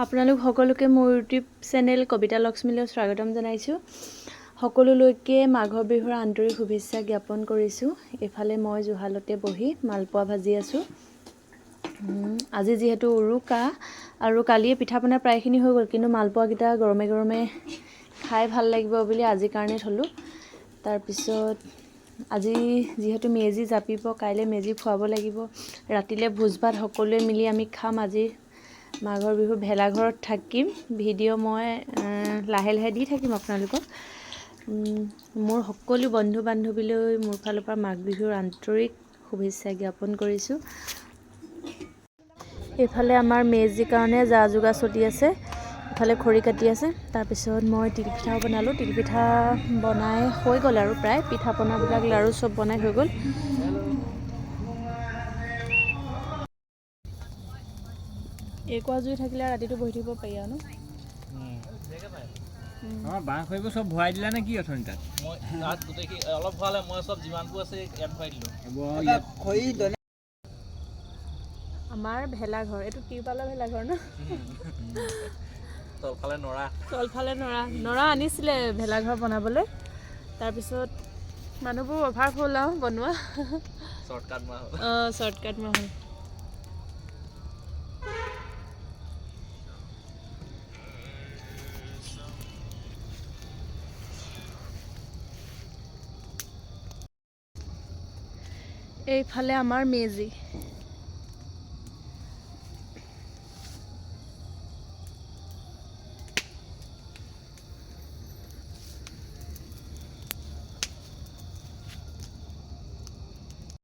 আপোনালোক সকলোকে মোৰ ইউটিউব চেনেল কবিতা লক্ষ্মীলৈ স্বাগতম জনাইছোঁ। সকলোলৈকে মাঘৰ বিহুৰ আন্তৰিক শুভেচ্ছা জ্ঞাপন কৰিছোঁ। এফালে মই জুহালতে বহি মালপোৱা ভাজি আছোঁ। আজি যিহেতু উৰুকা আৰু কালিয়ে পিঠা পনা প্ৰায়খিনি হৈ গ'ল, কিন্তু মালপোৱাকেইটা গৰমে গৰমে খাই ভাল লাগিব বুলি আজিৰ কাৰণে থলোঁ। তাৰপিছত আজি যিহেতু মেজি জাপিব, কাইলৈ মেজি ফুৱাব লাগিব, ৰাতিলৈ ভোজ ভাত সকলোৱে মিলি আমি খাম। আজি মাঘৰ বিহু ভেলাঘৰত থাকিম। ভিডিঅ' মই লাহে লাহে দি থাকিম আপোনালোকক। মোৰ সকলো বন্ধু বান্ধৱীলৈ মোৰ ফালৰ পৰা মাঘ বিহুৰ আন্তৰিক শুভেচ্ছা জ্ঞাপন কৰিছোঁ। এইফালে আমাৰ মেজিৰ কাৰণে যা যোগাৰ চলি আছে, ইফালে খৰি কাটি আছে। তাৰপিছত মই তিলপিঠাও বনালোঁ। তিলপিঠা বনাই হৈ গ'ল আৰু প্ৰায় পিঠা পনাবিলাক লাৰু চব বনাই হৈ গ'ল। একুৱা জুই থাকিলে ৰাতিটো বহি থাকিব পাৰি আৰু ন। বাঁহ খৰিবোৰ চব ভৰাই দিলা নে কি অথনি তাত? মই তাত গোটেইখিনি অলপ ভৰালে, মই চব যিমানবোৰ আছে ইয়াত ভৰাই দিলোঁ। আমাৰ ভেলাঘৰ, এইটো তিৰপালৰ ভেলাঘৰ ন। তলফালে নৰা আনিছিলে ভেলাঘৰ বনাবলৈ। তাৰপিছত মানুহবোৰ অভাৰ হ'ল আৰু বনোৱা। শ্বৰ্টকাট মৰা হ'ল। এইফালে আমাৰ মেজি।